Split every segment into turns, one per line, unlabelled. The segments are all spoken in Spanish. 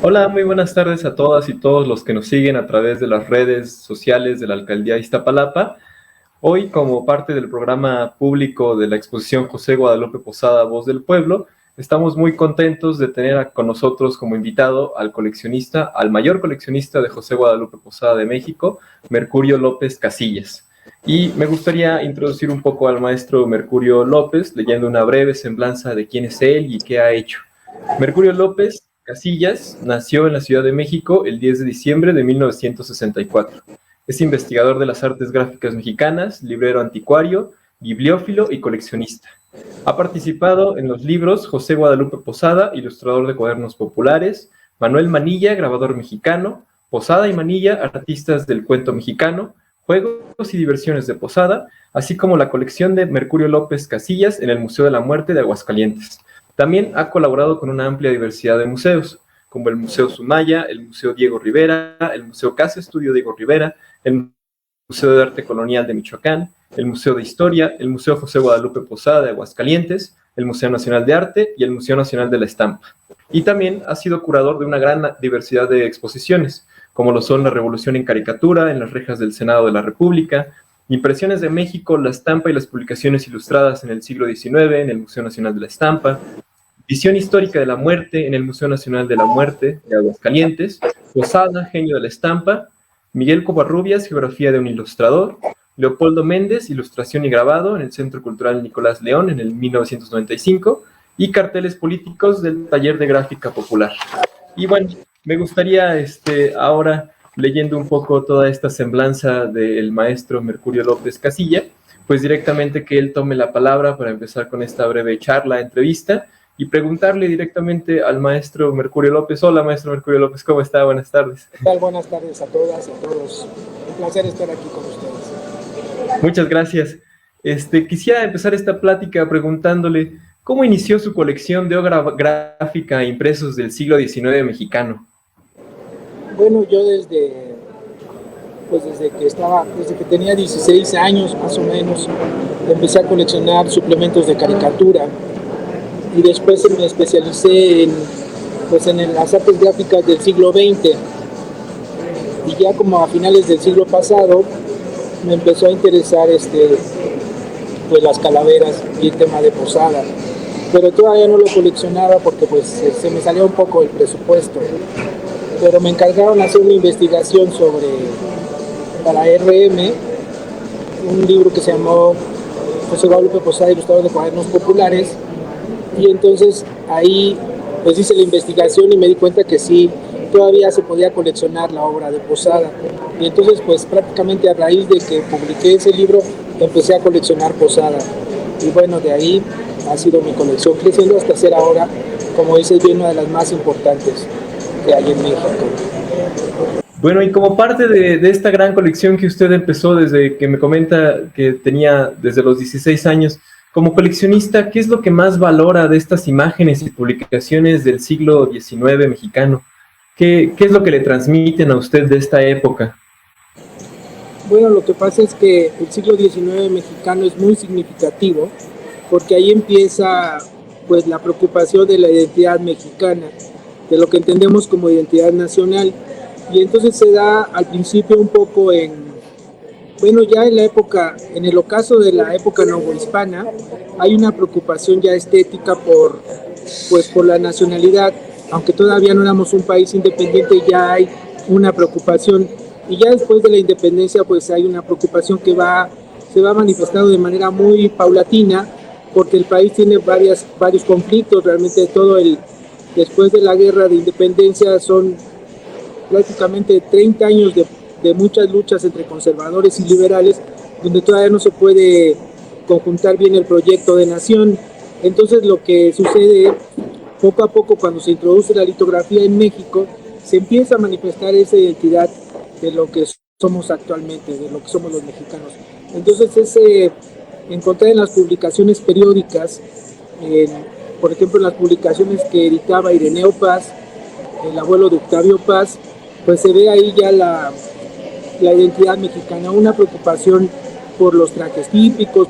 Hola, muy buenas tardes a todas y todos los que nos siguen a través de las redes sociales de la Alcaldía de Iztapalapa. Hoy, como parte del programa público de la exposición José Guadalupe Posada, Voz del Pueblo, estamos muy contentos de tener con nosotros como invitado al coleccionista, al mayor coleccionista de José Guadalupe Posada de México, Mercurio López Casillas. Y me gustaría introducir un poco al maestro Mercurio López, leyendo una breve semblanza de quién es él y qué ha hecho. Mercurio López Casillas nació en la Ciudad de México el 10 de diciembre de 1964. Es investigador de las artes gráficas mexicanas, librero anticuario, bibliófilo y coleccionista. Ha participado en los libros José Guadalupe Posada, ilustrador de cuadernos populares, Manuel Manilla, grabador mexicano, Posada y Manilla, artistas del cuento mexicano, Juegos y diversiones de Posada, así como la colección de Mercurio López Casillas en el Museo de la Muerte de Aguascalientes. También ha colaborado con una amplia diversidad de museos, como el Museo Sumaya, el Museo Diego Rivera, el Museo Casa Estudio Diego Rivera, el Museo de Arte Colonial de Michoacán, el Museo de Historia, el Museo José Guadalupe Posada de Aguascalientes, el Museo Nacional de Arte y el Museo Nacional de la Estampa. Y también ha sido curador de una gran diversidad de exposiciones, como lo son la Revolución en Caricatura, en las rejas del Senado de la República, Impresiones de México, la estampa y las publicaciones ilustradas en el siglo XIX, en el Museo Nacional de la Estampa, Visión histórica de la muerte en el Museo Nacional de la Muerte de Aguascalientes, Posada, genio de la estampa, Miguel Covarrubias, geografía de un ilustrador, Leopoldo Méndez, ilustración y grabado en el Centro Cultural Nicolás León en el 1995, y carteles políticos del Taller de Gráfica Popular. Y bueno, me gustaría ahora, leyendo un poco toda esta semblanza del maestro Mercurio López Casilla, pues directamente que él tome la palabra para empezar con esta breve charla, entrevista, y preguntarle directamente al maestro Mercurio López. Hola, maestro Mercurio López, ¿cómo está? Buenas tardes.
¿Qué tal? Buenas tardes a todas y a todos. Un placer estar aquí con ustedes.
Muchas gracias. Quisiera empezar esta plática preguntándole cómo inició su colección de obra gráfica e impresos del siglo XIX mexicano.
Bueno, yo desde que tenía 16 años más o menos, empecé a coleccionar suplementos de caricatura y después me especialicé en las artes gráficas del siglo XX, y ya como a finales del siglo pasado me empezó a interesar las calaveras y el tema de Posada, pero todavía no lo coleccionaba porque se me salió un poco el presupuesto, pero me encargaron hacer una investigación para RM, un libro que se llamó José Guadalupe Posada, ilustrador de cuadernos populares, y entonces ahí pues hice la investigación y me di cuenta que sí, todavía se podía coleccionar la obra de Posada, y entonces pues prácticamente a raíz de que publiqué ese libro empecé a coleccionar Posada, y bueno, de ahí ha sido mi colección creciendo hasta ser ahora, como dices bien, una de las más importantes que hay en México.
Bueno, y como parte de esta gran colección que usted empezó desde que me comenta que tenía desde los 16 años, como coleccionista, ¿qué es lo que más valora de estas imágenes y publicaciones del siglo XIX mexicano? ¿Qué es lo que le transmiten a usted de esta época?
Bueno, lo que pasa es que el siglo XIX mexicano es muy significativo porque ahí empieza pues la preocupación de la identidad mexicana, de lo que entendemos como identidad nacional, y entonces se da al principio un poco ya en el ocaso de la época novohispana, hay una preocupación ya estética por la nacionalidad, aunque todavía no éramos un país independiente, ya hay una preocupación, y ya después de la independencia pues hay una preocupación que se va manifestando de manera muy paulatina, porque el país tiene varios conflictos, realmente después de la guerra de independencia son prácticamente 30 años de muchas luchas entre conservadores y liberales, donde todavía no se puede conjuntar bien el proyecto de nación. Entonces lo que sucede poco a poco, cuando se introduce la litografía en México, se empieza a manifestar esa identidad de lo que somos actualmente, de lo que somos los mexicanos. Entonces encontrar en las publicaciones periódicas, por ejemplo en las publicaciones que editaba Ireneo Paz, el abuelo de Octavio Paz, pues se ve ahí ya la identidad mexicana, una preocupación por los trajes típicos,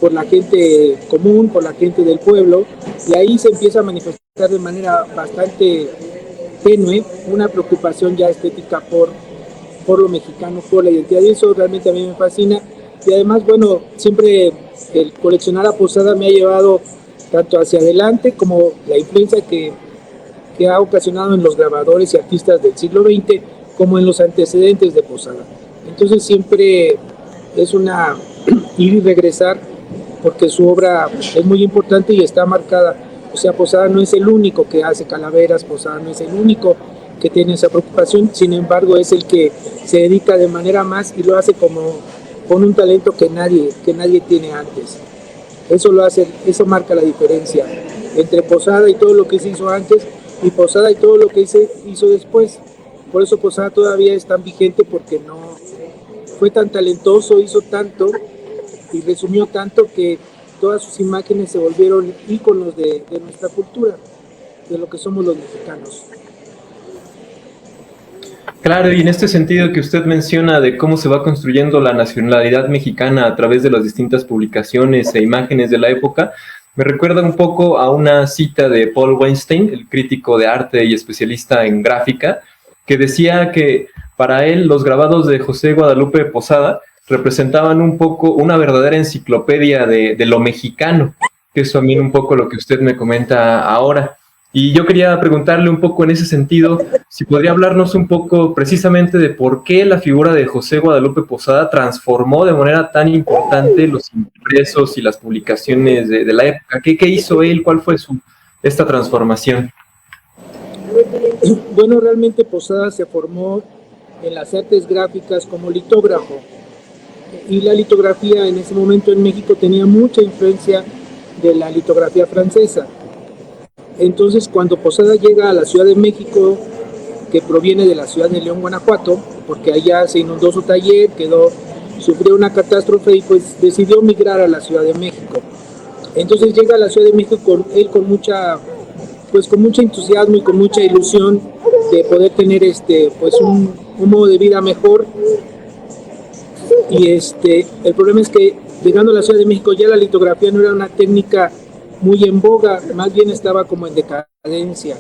por la gente común, por la gente del pueblo, y ahí se empieza a manifestar de manera bastante tenue, una preocupación ya estética por lo mexicano, por la identidad, y eso realmente a mí me fascina. Y además, bueno, siempre el coleccionar a Posada me ha llevado tanto hacia adelante como la influencia que ha ocasionado en los grabadores y artistas del siglo XX, como en los antecedentes de Posada. Entonces siempre es una ir y regresar, porque su obra es muy importante y está marcada. O sea, Posada no es el único que hace calaveras, Posada no es el único que tiene esa preocupación, sin embargo es el que se dedica de manera más y lo hace con un talento que nadie tiene antes. Eso marca la diferencia entre Posada y todo lo que se hizo antes y Posada y todo lo que se hizo después. Por eso Posada todavía es tan vigente, porque no fue tan talentoso, hizo tanto y resumió tanto que todas sus imágenes se volvieron íconos de nuestra cultura, de lo que somos los mexicanos.
Claro, y en este sentido que usted menciona de cómo se va construyendo la nacionalidad mexicana a través de las distintas publicaciones e imágenes de la época, me recuerda un poco a una cita de Paul Weinstein, el crítico de arte y especialista en gráfica, que decía que para él los grabados de José Guadalupe Posada representaban un poco una verdadera enciclopedia de lo mexicano, que es también un poco lo que usted me comenta ahora. Y yo quería preguntarle un poco en ese sentido, si podría hablarnos un poco precisamente de por qué la figura de José Guadalupe Posada transformó de manera tan importante los impresos y las publicaciones de la época. ¿Qué hizo él? ¿Cuál fue esta transformación?
Bueno, realmente Posada se formó en las artes gráficas como litógrafo, y la litografía en ese momento en México tenía mucha influencia de la litografía francesa. Entonces, cuando Posada llega a la Ciudad de México, que proviene de la ciudad de León, Guanajuato, porque allá se inundó su taller, sufrió una catástrofe y pues decidió migrar a la Ciudad de México. Entonces llega a la Ciudad de México con mucho entusiasmo y con mucha ilusión de poder tener un modo de vida mejor. Y el problema es que llegando a la Ciudad de México ya la litografía no era una técnica muy en boga, más bien estaba como en decadencia.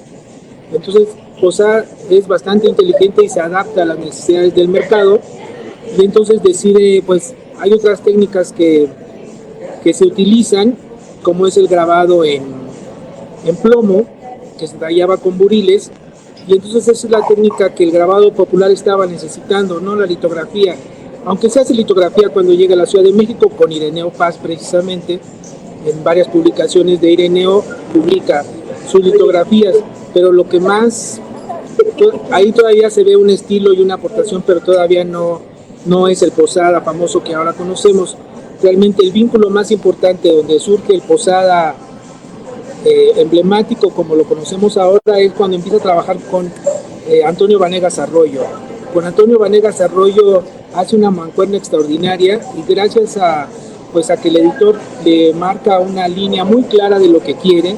Entonces Posada es bastante inteligente y se adapta a las necesidades del mercado, y entonces decide, pues hay otras técnicas que se utilizan, como es el grabado en plomo, que se tallaba con buriles, y entonces esa es la técnica que el grabado popular estaba necesitando, no la litografía. Aunque se hace litografía cuando llega a la Ciudad de México, con Ireneo Paz precisamente, en varias publicaciones de Ireneo publica sus litografías, pero lo que más, ahí todavía se ve un estilo y una aportación, pero todavía no es el Posada famoso que ahora conocemos. Realmente el vínculo más importante donde surge el Posada emblemático como lo conocemos ahora es cuando empieza a trabajar con Antonio Vanegas Arroyo. Con Antonio Vanegas Arroyo hace una mancuerna extraordinaria, y gracias a que el editor le marca una línea muy clara de lo que quiere.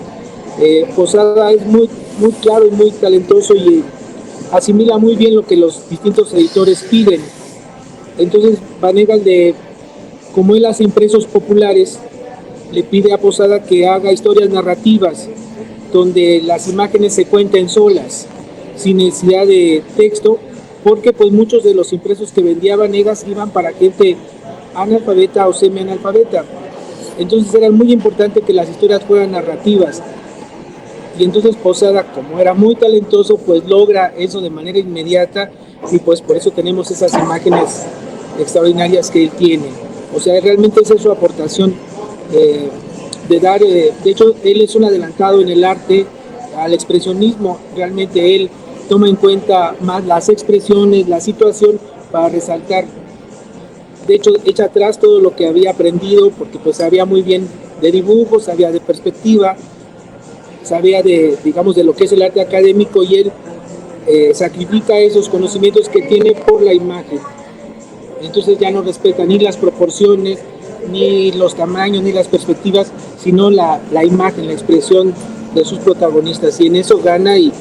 Posada es muy claro y muy talentoso y asimila muy bien lo que los distintos editores piden. Entonces Vanegas, como él hace impresos populares, le pide a Posada que haga historias narrativas donde las imágenes se cuenten solas, sin necesidad de texto, porque pues muchos de los impresos que vendía Vanegas iban para gente analfabeta o semi-analfabeta. Entonces era muy importante que las historias fueran narrativas. Y entonces Posada, como era muy talentoso, pues logra eso de manera inmediata, y pues por eso tenemos esas imágenes extraordinarias que él tiene. O sea, realmente esa es su aportación de hecho, él es un adelantado en el arte al expresionismo. Realmente él toma en cuenta más las expresiones, la situación, para resaltar. De hecho, echa atrás todo lo que había aprendido, porque pues sabía muy bien de dibujo, sabía de perspectiva, sabía de lo que es el arte académico, y él sacrifica esos conocimientos que tiene por la imagen. Entonces ya no respeta ni las proporciones, ni los tamaños, ni las perspectivas, sino la imagen, la expresión de sus protagonistas, y en eso gana, y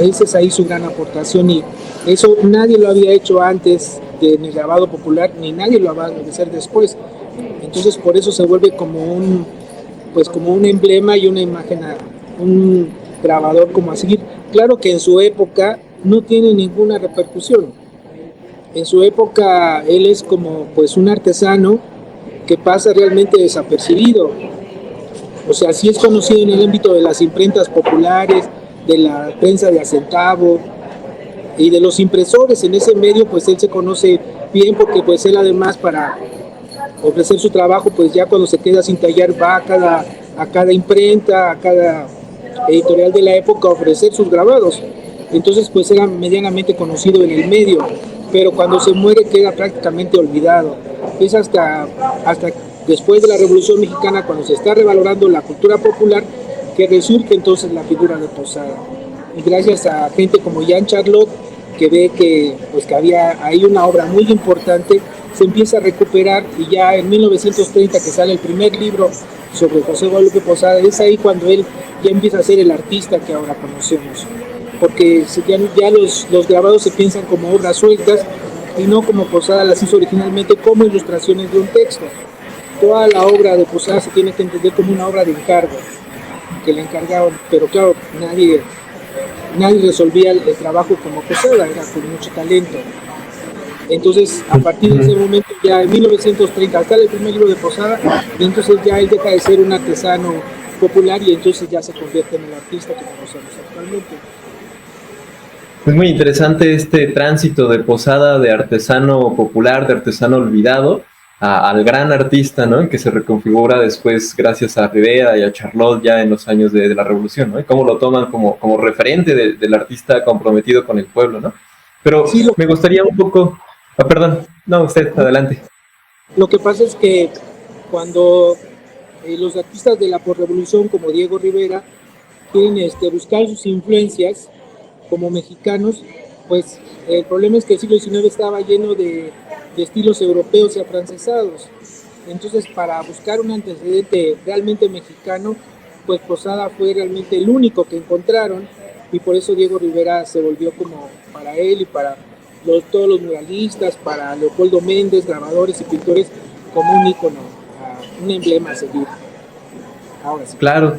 esa es ahí su gran aportación, y eso nadie lo había hecho antes en el grabado popular, ni nadie lo va a hacer después. Entonces por eso se vuelve como un emblema y una imagen, grabador como a seguir. Claro que en su época no tiene ninguna repercusión. En su época él es como pues un artesano que pasa realmente desapercibido. O sea, sí es conocido en el ámbito de las imprentas populares, de la prensa de a centavo y de los impresores. En ese medio pues él se conoce bien porque pues él además para ofrecer su trabajo pues ya cuando se queda sin tallar va a cada imprenta, a cada editorial de la época a ofrecer sus grabados. Entonces pues era medianamente conocido en el medio, pero cuando se muere queda prácticamente olvidado. Es hasta después de la Revolución Mexicana, cuando se está revalorando la cultura popular, que resurge entonces la figura de Posada. Y gracias a gente como Jean Charlot, que ve que, pues, que había ahí una obra muy importante, se empieza a recuperar y ya en 1930 que sale el primer libro sobre José Guadalupe Posada, es ahí cuando él ya empieza a ser el artista que ahora conocemos. Porque ya los grabados se piensan como obras sueltas y no como Posada las hizo originalmente como ilustraciones de un texto. Toda la obra de Posada se tiene que entender como una obra de encargo, que le encargaron, pero claro, nadie resolvía el trabajo como Posada, era con mucho talento. Entonces, a partir de ese momento, ya en 1930, hasta el primer libro de Posada, y entonces ya él deja de ser un artesano popular y entonces ya se convierte en el artista que conocemos actualmente.
Es muy interesante este tránsito de Posada de artesano popular, de artesano olvidado, al gran artista, ¿no? Que se reconfigura después gracias a Rivera y a Charlot ya en los años de la Revolución, ¿no? Y cómo lo toman como referente del artista comprometido con el pueblo, ¿no? Pero sí, me gustaría un poco... perdón, no, usted, adelante.
Lo que pasa es que cuando los artistas de la posrevolución como Diego Rivera quieren buscar sus influencias como mexicanos, pues el problema es que el siglo XIX estaba lleno de estilos europeos y afrancesados. Entonces, para buscar un antecedente realmente mexicano, pues Posada fue realmente el único que encontraron, y por eso Diego Rivera se volvió como para él y para todos los muralistas, para Leopoldo Méndez, grabadores y pintores, como un ícono, un emblema a seguir.
Ahora sí. Claro.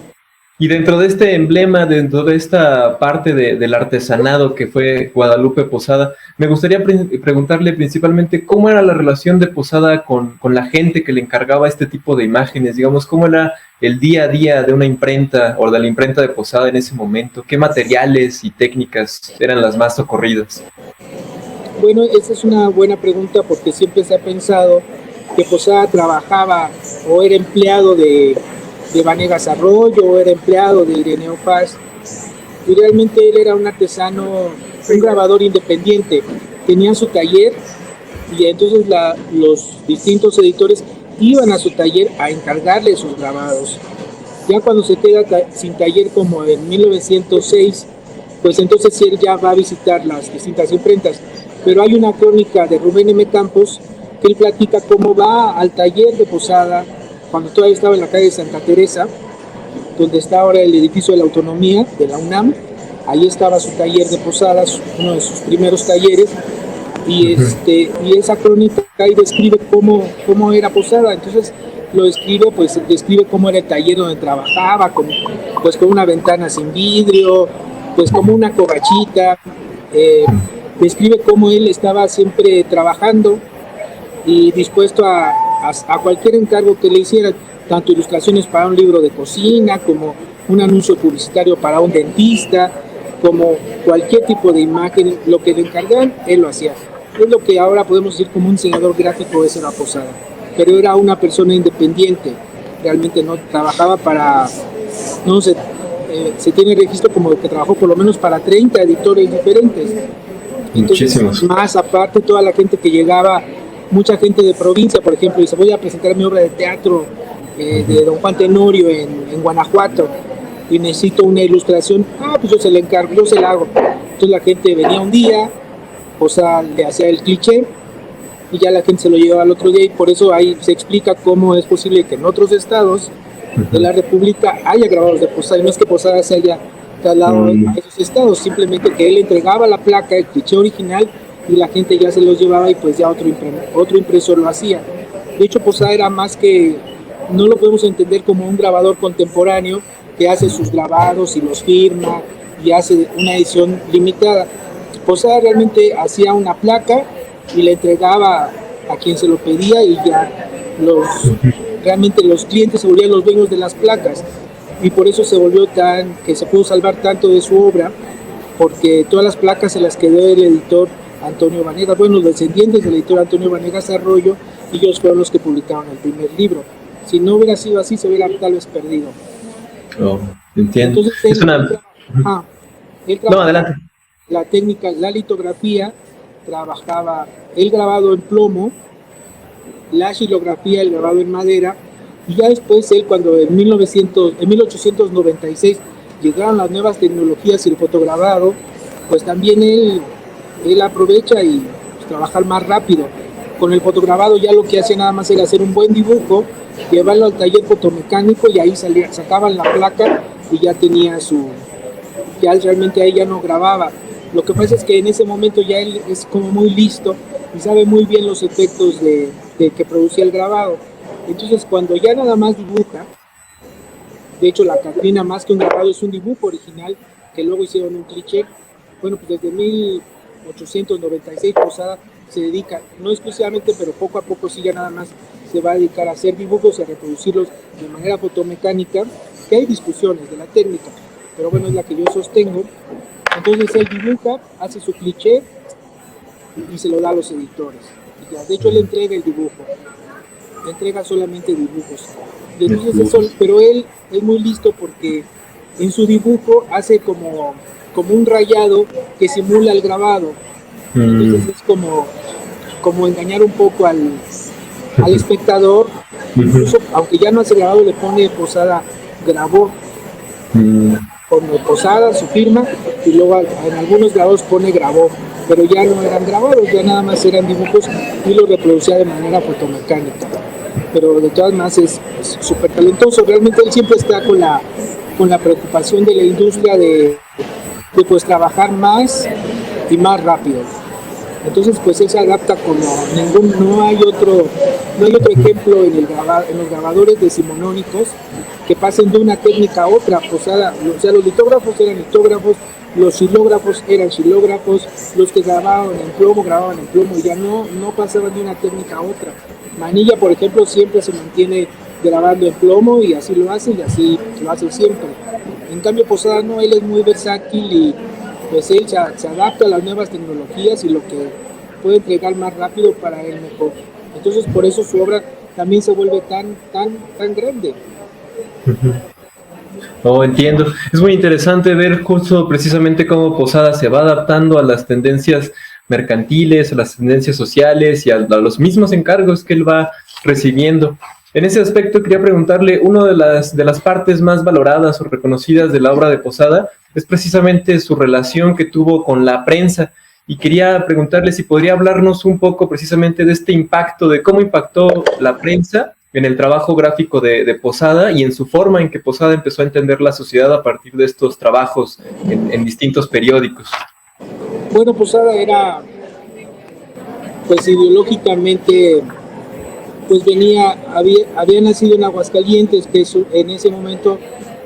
Y dentro de este emblema, dentro de esta parte del artesanado que fue Guadalupe Posada, me gustaría preguntarle principalmente cómo era la relación de Posada con la gente que le encargaba este tipo de imágenes, digamos, cómo era el día a día de una imprenta o de la imprenta de Posada en ese momento, qué materiales y técnicas eran las más socorridas.
Bueno, esa es una buena pregunta porque siempre se ha pensado que Posada trabajaba o era empleado de Vanegas Arroyo, o era empleado de Ireneo Paz, y realmente él era un artesano, un grabador independiente, tenía su taller y entonces los distintos editores iban a su taller a encargarle sus grabados. Ya cuando se queda sin taller como en 1906, pues entonces sí, él ya va a visitar las distintas imprentas, pero hay una crónica de Rubén M. Campos que él platica cómo va al taller de Posada cuando todavía estaba en la calle de Santa Teresa, donde está ahora el edificio de la Autonomía de la UNAM. Ahí estaba su taller de Posadas, uno de sus primeros talleres, y esa crónica ahí describe cómo era Posada. Entonces lo describe, pues describe cómo era el taller donde trabajaba, con una ventana sin vidrio, pues como una covachita, describe cómo él estaba siempre trabajando y dispuesto a cualquier encargo que le hicieran, tanto ilustraciones para un libro de cocina, como un anuncio publicitario para un dentista, como cualquier tipo de imagen, lo que le encargaban, él lo hacía. Es lo que ahora podemos decir como un diseñador gráfico de esa Posada, pero era una persona independiente, realmente no trabajaba para, no sé, se tiene registro como que trabajó por lo menos para 30 editores diferentes. Entonces, muchísimos. Más aparte, toda la gente que llegaba, mucha gente de provincia, por ejemplo, dice, voy a presentar mi obra de teatro de Don Juan Tenorio en Guanajuato y necesito una ilustración, pues yo se la encargo, yo se la hago. Entonces la gente venía un día, le hacía el cliché y ya la gente se lo llevaba al otro día, y por eso ahí se explica cómo es posible que en otros estados de la República haya grabados de Posada, y no es que Posada se haya trasladado a esos estados, simplemente que él entregaba la placa, el cliché original, y la gente ya se los llevaba y pues ya otro impresor lo hacía. De hecho, Posada era más que, no lo podemos entender como un grabador contemporáneo, que hace sus grabados y los firma y hace una edición limitada. Posada realmente hacía una placa y le entregaba a quien se lo pedía y ya realmente los clientes se volvían los dueños de las placas, y por eso se volvió que se pudo salvar tanto de su obra, porque todas las placas se las quedó el editor Antonio Vanegas, bueno, los descendientes del editor Antonio Vanegas Arroyo, y ellos fueron los que publicaron el primer libro. Si no hubiera sido así, se hubiera tal vez perdido.
Oh, entiendo.
Entonces, él
no, adelante.
La técnica, la litografía, trabajaba el grabado en plomo, la xilografía, el grabado en madera, y ya después él, cuando en 1896 llegaron las nuevas tecnologías y el fotograbado, pues también él aprovecha y pues, trabajar más rápido. Con el fotograbado ya lo que hacía nada más era hacer un buen dibujo, llevarlo al taller fotomecánico y ahí sacaban la placa y ya tenía ya realmente ahí ya no grababa. Lo que pasa es que en ese momento ya él es como muy listo y sabe muy bien los efectos de que producía el grabado. Entonces cuando ya nada más dibuja, de hecho la Catrina más que un grabado es un dibujo original que luego hicieron un cliché. Bueno, pues desde 1896 Posada se dedica, no exclusivamente, pero poco a poco sí ya nada más se va a dedicar a hacer dibujos y a reproducirlos de manera fotomecánica, que hay discusiones de la técnica, pero bueno, es la que yo sostengo. Entonces él dibuja, hace su cliché y se lo da a los editores. De hecho él entrega el dibujo, entrega solamente dibujos. Y entonces eso, pero él es muy listo porque en su dibujo hace como un rayado que simula el grabado. Entonces es como engañar un poco al espectador. Incluso aunque ya no hace grabado, le pone Posada grabó, como Posada, su firma, y luego en algunos grabados pone grabó, pero ya no eran grabados, ya nada más eran dibujos y lo reproducía de manera fotomecánica. Pero de todas maneras es súper talentoso. Realmente él siempre está con la preocupación de la industria de pues trabajar más y más rápido. Entonces pues él se adapta como no hay otro ejemplo en los grabadores decimonónicos que pasen de una técnica a otra. O sea, los litógrafos eran litógrafos, los xilógrafos eran xilógrafos, los que grababan en plomo y ya no pasaban de una técnica a otra. Manilla, por ejemplo, siempre se mantiene grabando en plomo y así lo hace siempre. En cambio Posada no, él es muy versátil y pues él se adapta a las nuevas tecnologías y lo que puede entregar más rápido para él mejor. Entonces por eso su obra también se vuelve tan grande.
Oh, entiendo. Es muy interesante ver justo precisamente cómo Posada se va adaptando a las tendencias mercantiles, a las tendencias sociales y a los mismos encargos que él va recibiendo. En ese aspecto quería preguntarle, una de las partes más valoradas o reconocidas de la obra de Posada es precisamente su relación que tuvo con la prensa, y quería preguntarle si podría hablarnos un poco precisamente de este impacto, de cómo impactó la prensa en el trabajo gráfico de Posada y en su forma en que Posada empezó a entender la sociedad a partir de estos trabajos en distintos periódicos.
Bueno, Posada era, pues ideológicamente, pues había nacido en Aguascalientes, que en ese momento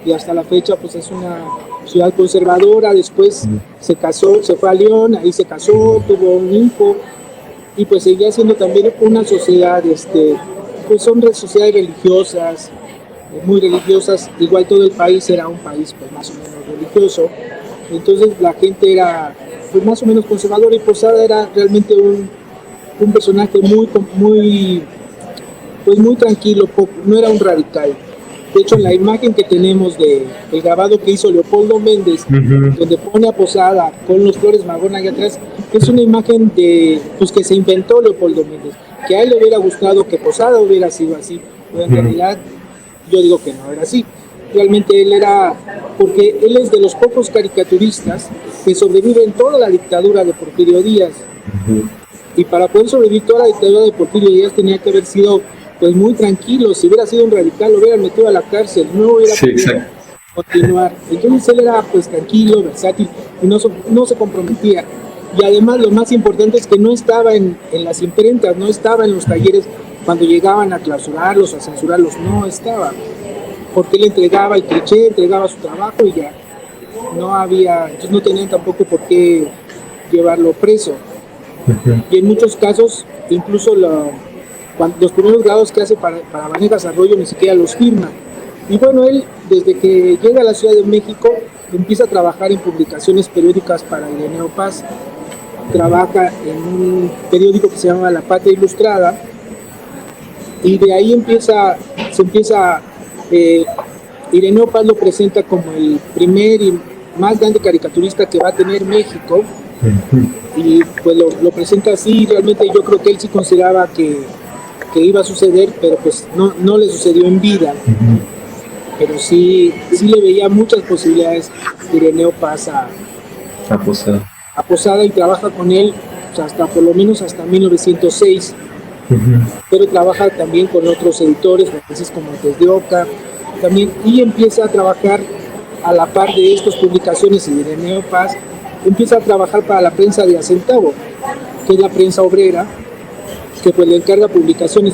y hasta la fecha pues es una ciudad conservadora. Después se casó, se fue a León, ahí se casó, tuvo un hijo y pues seguía siendo también una sociedad, pues son sociedades religiosas, muy religiosas. Igual todo el país era un país pues más o menos religioso, entonces la gente era pues más o menos conservadora, y Posada era realmente un personaje muy tranquilo, no era un radical. De hecho, en la imagen que tenemos del grabado que hizo Leopoldo Méndez, donde pone a Posada con los Flores Magón ahí atrás, es una imagen pues que se inventó Leopoldo Méndez, que a él le hubiera gustado que Posada hubiera sido así, pero en realidad yo digo que no era así. Realmente porque él es de los pocos caricaturistas que sobreviven toda la dictadura de Porfirio Díaz. Y para poder sobrevivir toda la dictadura de Porfirio Díaz tenía que haber sido pues muy tranquilo. Si hubiera sido un radical lo hubieran metido a la cárcel, no hubiera podido continuar. Entonces él era pues tranquilo, versátil y no se comprometía. Y además lo más importante es que no estaba en las imprentas, no estaba en los talleres cuando llegaban a clausurarlos, a censurarlos, no estaba. porque él entregaba el cliché, entregaba su trabajo y ya. No había, entonces no tenían tampoco por qué llevarlo preso. Y en muchos casos, incluso los primeros grados que hace para Vanegas Arroyo ni siquiera los firma. Y bueno, él, desde que llega a la Ciudad de México, empieza a trabajar en publicaciones periódicas para Ireneo Paz. Trabaja en un periódico que se llama La Patria Ilustrada, y de ahí Ireneo Paz lo presenta como el primer y más grande caricaturista que va a tener México, y pues lo presenta así. Realmente yo creo que él sí consideraba que iba a suceder, pero pues no le sucedió en vida. Pero sí le veía muchas posibilidades Ireneo Paz a Posada, y trabaja con él hasta por lo menos hasta 1906. Pero trabaja también con otros editores, Francisco Montes de Oca también, y empieza a trabajar a la par de estas publicaciones. Y Ireneo Paz empieza a trabajar para la prensa de A Centavo, que es la prensa obrera, que pues le encarga publicaciones,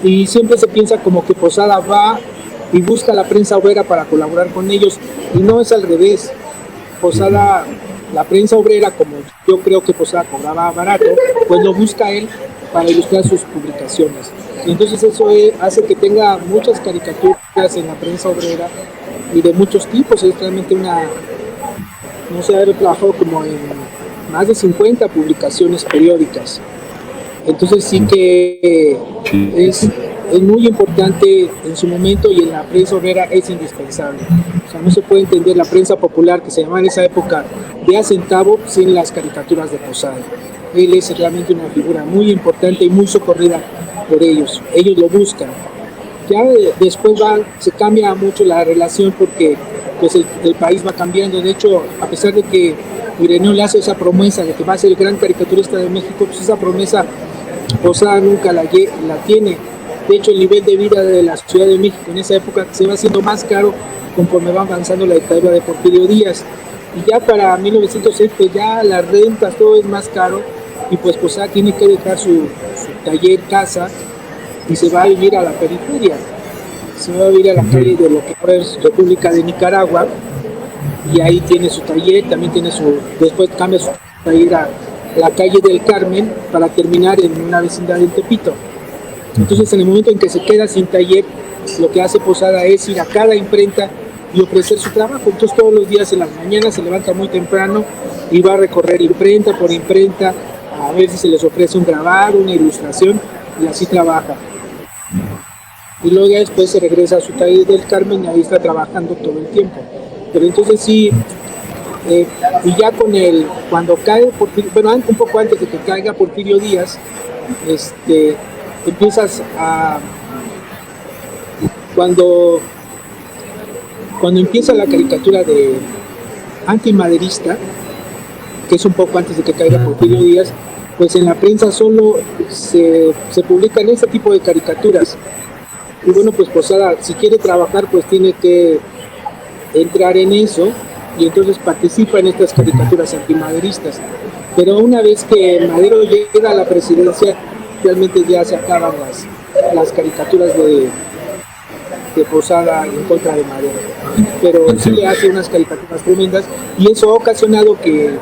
y siempre se piensa como que Posada va y busca la prensa obrera para colaborar con ellos, y no, es al revés. Posada, la prensa obrera, como yo creo que Posada cobraba barato, pues lo busca él para ilustrar sus publicaciones. Y entonces eso hace que tenga muchas caricaturas en la prensa obrera y de muchos tipos. Es realmente no sé, haber trabajado como en más de 50 publicaciones periódicas. Entonces sí que es muy importante en su momento, y en la prensa obrera es indispensable. O sea, no se puede entender la prensa popular, que se llamaba en esa época de A Centavo, sin las caricaturas de Posada. Él es realmente una figura muy importante y muy socorrida por ellos. Ellos lo buscan. Ya después se cambia mucho la relación, porque pues el país va cambiando. De hecho, a pesar de que Ireneo le hace esa promesa de que va a ser el gran caricaturista de México, pues esa promesa Posada nunca la tiene. De hecho, el nivel de vida de la Ciudad de México en esa época se va haciendo más caro conforme va avanzando la dictadura de Porfirio Díaz. Y ya para 1906, pues ya las rentas, todo es más caro, y pues Posada tiene que dejar su taller, casa, y se va a vivir a la periferia. Se va a vivir a la calle de lo que ahora es República de Nicaragua, y ahí tiene su taller. También tiene después cambia su taller a la calle del Carmen para terminar en una vecindad en Tepito. Entonces, en el momento en que se queda sin taller, lo que hace Posada es ir a cada imprenta y ofrecer su trabajo. Entonces, todos los días en las mañanas se levanta muy temprano y va a recorrer imprenta por imprenta a ver si se les ofrece un grabado, una ilustración, y así trabaja. Y luego ya después se regresa a su taller del Carmen, y ahí está trabajando todo el tiempo. Pero entonces sí, y ya cuando cae Porfirio, bueno, un poco antes de que caiga Porfirio Díaz, empiezas a... Cuando empieza la caricatura de antimaderista, que es un poco antes de que caiga Porfirio Díaz, pues en la prensa solo se publican ese tipo de caricaturas. Y bueno, pues Posada, si quiere trabajar, pues tiene que entrar en eso, y entonces participa en estas caricaturas antimaderistas. Pero una vez que Madero llega a la presidencia, realmente ya se acaban las caricaturas de Posada en contra de Madero. Pero sí le hace unas caricaturas tremendas, y eso ha ocasionado que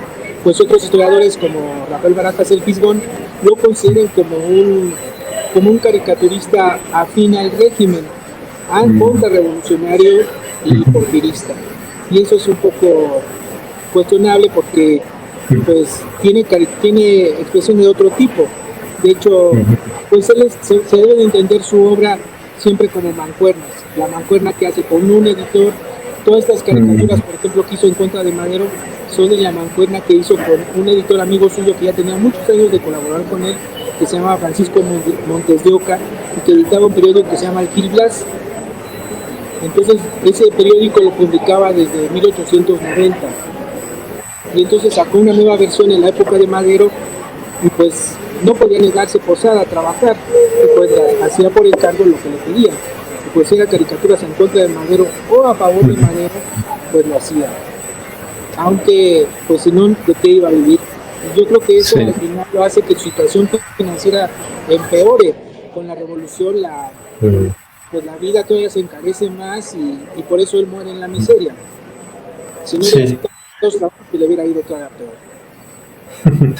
pues otros historiadores como Rafael Barajas el Fisgón lo consideren como un caricaturista afín al régimen, contrarrevolucionario y porfirista. Y eso es un poco cuestionable, porque pues tiene expresiones de otro tipo. De hecho, pues se debe de entender su obra siempre como mancuernas. La mancuerna que hace con un editor. Todas estas caricaturas, por ejemplo, que hizo en contra de Madero, son de la mancuerna que hizo con un editor amigo suyo que ya tenía muchos años de colaborar con él, que se llama Francisco Montes de Oca, y que editaba un periódico que se llama El Gil Blas. Entonces, ese periódico lo publicaba desde 1890. Y entonces sacó una nueva versión en la época de Madero, y pues no podía negarse Posada a trabajar, y pues hacía por encargo lo que le pedían. Y pues era caricaturas en contra de Madero o a favor de Madero, pues lo hacía. Aunque, pues si no, ¿de qué iba a vivir? Y yo creo que eso al final lo hace que su situación financiera empeore. Con la revolución pues la vida todavía se encarece más y por eso él muere en la miseria. Si no hubiera
Sí.
dos trabajos, le hubiera ido todavía peor.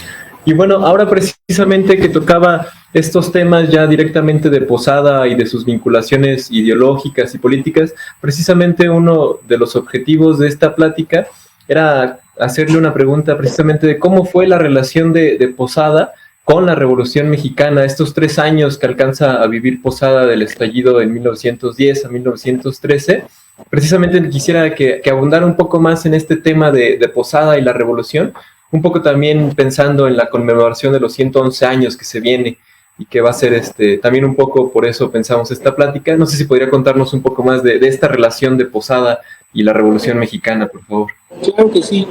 Y bueno, ahora precisamente que tocaba estos temas ya directamente de Posada y de sus vinculaciones ideológicas y políticas, precisamente uno de los objetivos de esta plática era hacerle una pregunta precisamente de cómo fue la relación de Posada con la Revolución Mexicana, estos 3 años que alcanza a vivir Posada del estallido en 1910 a 1913. Precisamente quisiera que abundara un poco más en este tema de Posada y la Revolución, un poco también pensando en la conmemoración de los 111 años que se viene y que va a ser también un poco por eso pensamos esta plática. No sé si podría contarnos un poco más de esta relación de Posada y la Revolución Mexicana, por favor.
Claro que sí.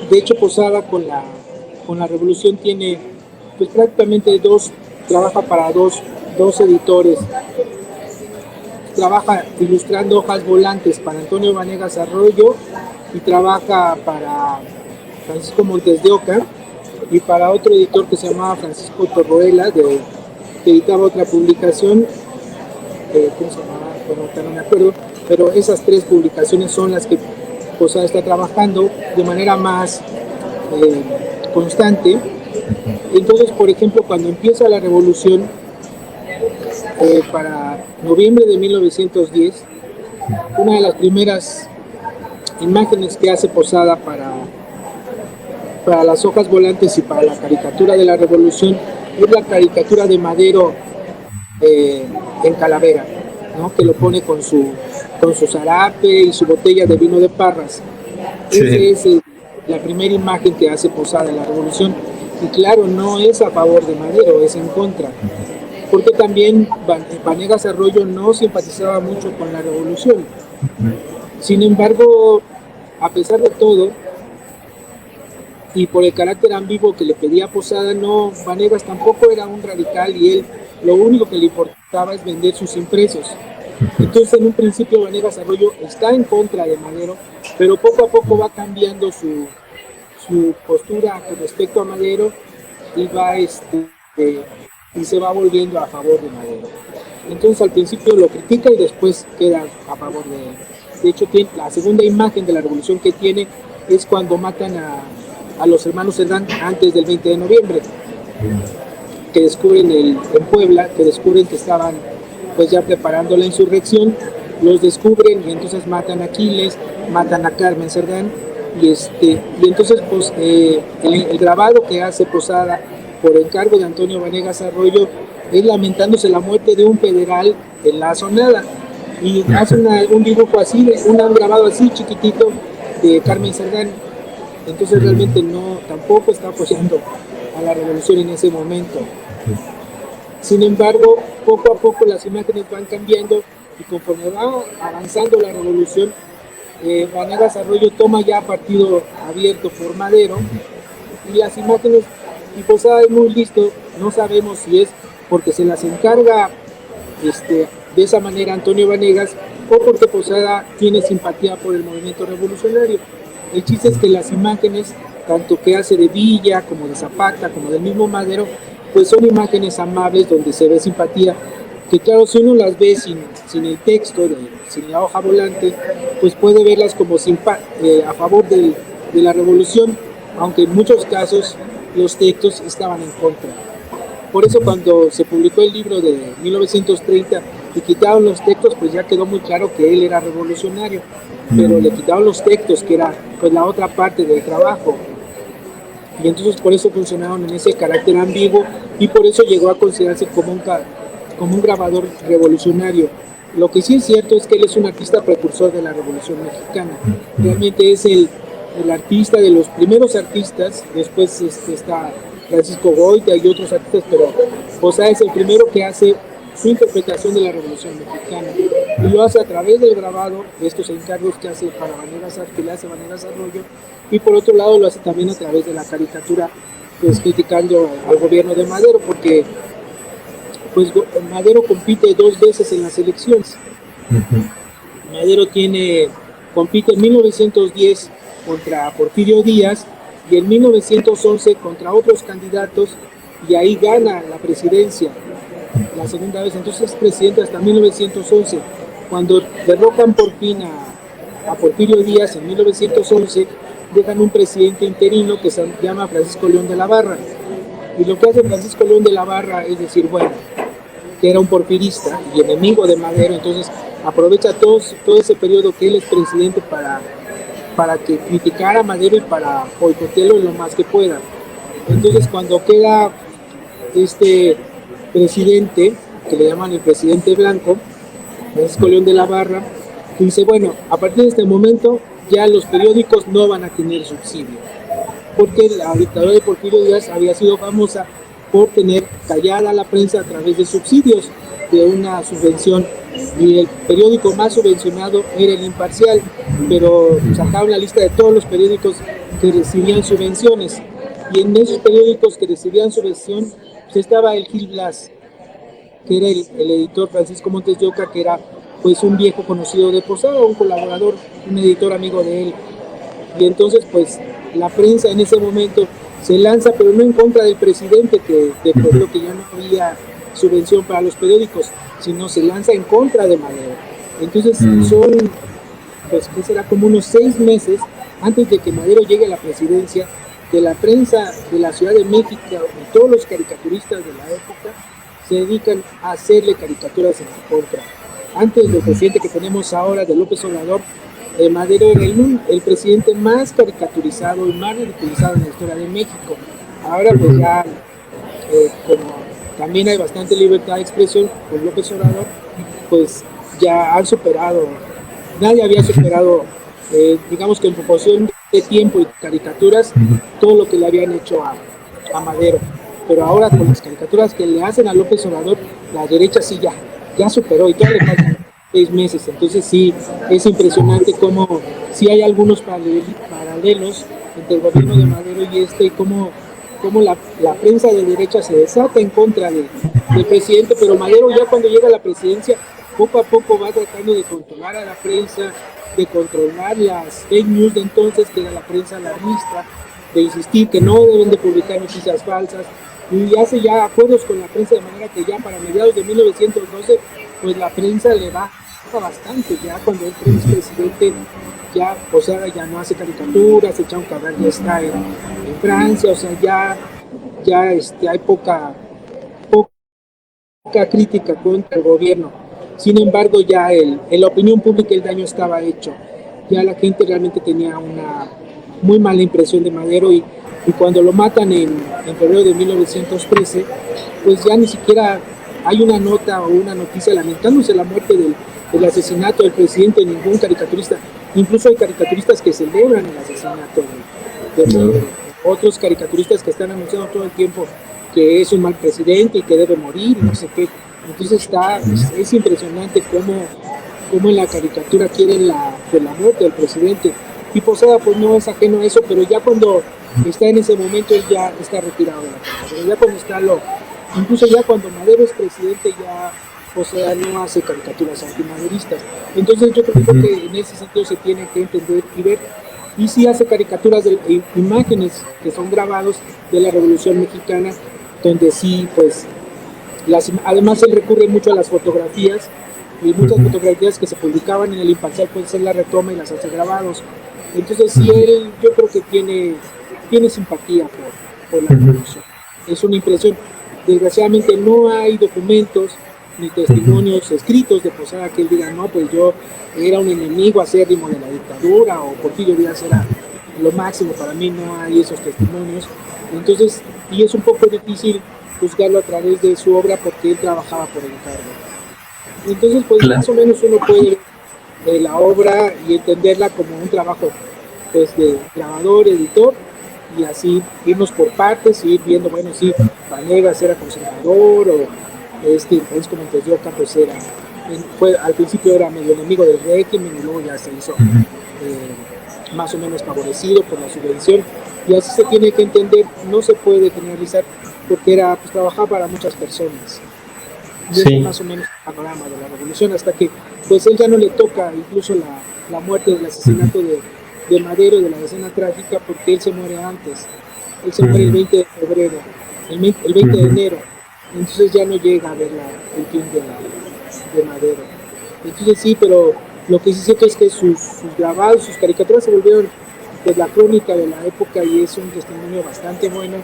De hecho, Posada con la Revolución tiene, pues prácticamente trabaja para dos editores. Trabaja ilustrando hojas volantes para Antonio Vanegas Arroyo y trabaja para Francisco Montes de Oca y para otro editor que se llamaba Francisco Torroella, que editaba otra publicación, ¿cómo se llamaba? Bueno, no me acuerdo, pero esas 3 publicaciones son las que Posada está trabajando de manera más constante. Entonces, por ejemplo, cuando empieza la revolución, para noviembre de 1910, una de las primeras imágenes que hace Posada para las hojas volantes y para la caricatura de la revolución es la caricatura de Madero en Calavera, ¿no? Que lo pone con su zarape y su botella de vino de Parras. Sí. Esa es la primera imagen que hace Posada en la revolución. Y claro, no es a favor de Madero, es en contra. Porque también Vanegas Arroyo no simpatizaba mucho con la revolución. Sin embargo, a pesar de todo, y por el carácter ambiguo que le pedía Posada, no, Vanegas tampoco era un radical y él lo único que le importaba es vender sus impresos. Entonces, en un principio, Vanegas Arroyo está en contra de Madero, pero poco a poco va cambiando su postura con respecto a Madero y y se va volviendo a favor de Madero. Entonces, al principio lo critica y después queda a favor de él. De hecho, la segunda imagen de la revolución que tiene es cuando matan a los hermanos Cerdán antes del 20 de noviembre, que descubren en Puebla, que descubren que estaban pues ya preparando la insurrección, los descubren y entonces matan a Aquiles, matan a Carmen Cerdán y entonces pues el grabado que hace Posada por encargo de Antonio Vanegas Arroyo es lamentándose la muerte de un federal en la Asonada y hace un dibujo así, un grabado así chiquitito de Carmen Cerdán. Entonces realmente tampoco está apoyando a la revolución en ese momento. Sin embargo, poco a poco las imágenes van cambiando y conforme va avanzando la revolución, Vanegas Arroyo toma ya partido abierto por Madero y las imágenes, y Posada es muy listo, no sabemos si es porque se las encarga de esa manera Antonio Vanegas o porque Posada tiene simpatía por el movimiento revolucionario. El chiste es que las imágenes, tanto que hace de Villa como de Zapata como del mismo Madero, pues son imágenes amables donde se ve simpatía, que claro, si uno las ve sin el texto, sin la hoja volante, pues puede verlas como a favor de la revolución, aunque en muchos casos los textos estaban en contra. Por eso cuando se publicó el libro de 1930 y quitaron los textos, pues ya quedó muy claro que él era revolucionario, pero le quitaron los textos, que era pues la otra parte del trabajo. Y entonces por eso funcionaron en ese carácter ambiguo y por eso llegó a considerarse como un grabador revolucionario. Lo que sí es cierto es que él es un artista precursor de la Revolución Mexicana. Realmente es el artista de los primeros artistas, después está Francisco Goya y otros artistas, pero Posada es el primero que hace su interpretación de la Revolución Mexicana y lo hace a través del grabado, de estos encargos que hace para Vanegas Arroyo, y por otro lado lo hace también a través de la caricatura, pues criticando al gobierno de Madero, porque pues Madero compite 2 veces en las elecciones. Madero compite en 1910 contra Porfirio Díaz y en 1911 contra otros candidatos y ahí gana la presidencia. la segunda vez, entonces es presidente hasta 1911. Cuando derrocan por fin a Porfirio Díaz en 1911, dejan un presidente interino que se llama Francisco León de la Barra. Y lo que hace Francisco León de la Barra es decir, bueno, que era un porfirista y enemigo de Madero, entonces aprovecha todo ese periodo que él es presidente para que criticara a Madero y para boicotearlo lo más que pueda. Entonces cuando queda este presidente, que le llaman el presidente blanco, Francisco León de la Barra, dice, bueno, a partir de este momento ya los periódicos no van a tener subsidio, porque la dictadura de Porfirio Díaz había sido famosa por tener callada la prensa a través de subsidios, de una subvención, y el periódico más subvencionado era El Imparcial, pero sacaron la lista de todos los periódicos que recibían subvenciones, y en esos periódicos que recibían subvención pues estaba el Gil Blas, que era el editor Francisco Montes de Oca, que era pues un viejo conocido de Posada, un colaborador, un editor amigo de él. Y entonces pues la prensa en ese momento se lanza, pero no en contra del presidente, que declaró que ya no había subvención para los periódicos, sino se lanza en contra de Madero. Entonces son, pues que será como unos 6 meses antes de que Madero llegue a la presidencia, que la prensa de la Ciudad de México y todos los caricaturistas de la época se dedican a hacerle caricaturas en su contra. Antes del presidente que tenemos ahora, de López Obrador, Madero era el presidente más caricaturizado y más ridiculizado en la historia de México. Ahora pues ya, como también hay bastante libertad de expresión con López Obrador, pues ya han superado, nadie había superado, digamos que en proporción de tiempo y caricaturas, todo lo que le habían hecho a Madero. Pero ahora con las caricaturas que le hacen a López Obrador, la derecha sí ya superó, y todavía le faltan 6 meses. Entonces sí, es impresionante cómo sí hay algunos paralelos entre el gobierno de Madero y cómo la prensa de derecha se desata en contra del presidente, pero Madero ya cuando llega a la presidencia, poco a poco va tratando de controlar a la prensa, de controlar las fake news de entonces, que era la prensa alarmista, de insistir que no deben de publicar noticias falsas, y hace ya acuerdos con la prensa de manera que ya para mediados de 1912 pues la prensa le baja bastante. Ya cuando el presidente ya, o sea, ya no hace caricaturas, echa un cabrón, ya está en Francia, o sea, ya hay poca crítica contra el gobierno. Sin embargo, ya en la opinión pública el daño estaba hecho. Ya la gente realmente tenía una muy mala impresión de Madero, y cuando lo matan en febrero de 1913, pues ya ni siquiera hay una nota o una noticia lamentándose la muerte del asesinato del presidente, ningún caricaturista. Incluso hay caricaturistas que celebran el asesinato de otros caricaturistas que están anunciando todo el tiempo que es un mal presidente y que debe morir y no sé qué. Entonces es impresionante cómo en la caricatura quieren la muerte del presidente. Y Posada pues no es ajeno a eso, pero ya cuando está en ese momento él ya está retirado de la caricatura. Ya cuando está incluso ya cuando Madero es presidente, ya Posada no hace caricaturas antimaderistas. Entonces yo creo que en ese sentido se tiene que entender y ver. Y sí hace caricaturas de imágenes que son grabados de la Revolución Mexicana, donde sí, pues, además él recurre mucho a las fotografías, y muchas fotografías que se publicaban en El Imparcial, pues él las retoma y las hace grabados. Entonces sí, él, yo creo que tiene simpatía por la revolución. Es una impresión. Desgraciadamente no hay documentos ni testimonios escritos de Posada que él diga, no, pues yo era un enemigo acérrimo de la dictadura, o Porfirio Díaz era lo máximo. Para mí no hay esos testimonios. Entonces, y es un poco difícil juzgarlo a través de su obra porque él trabajaba por encargo. Entonces, pues más o menos uno puede ver la obra y entenderla como un trabajo, pues, de grabador, editor, y así irnos por partes y ir viendo, bueno, sí, Vanegas era conservador, o Francisco Montes de Oca pues al principio era medio enemigo del régimen y luego ya se hizo más o menos favorecido por la subvención, y así se tiene que entender. No se puede generalizar porque pues trabajaba para muchas personas. Y sí, es más o menos el panorama de la revolución, hasta que pues él ya no le toca incluso la muerte del asesinato de Madero, de la escena trágica, porque él se muere antes. Él se muere el 20 de febrero, el 20 de enero, entonces ya no llega a ver el fin de Madero. Entonces sí, pero lo que sí siento es que sus grabados, sus caricaturas se volvieron pues la crónica de la época y es un testimonio bastante bueno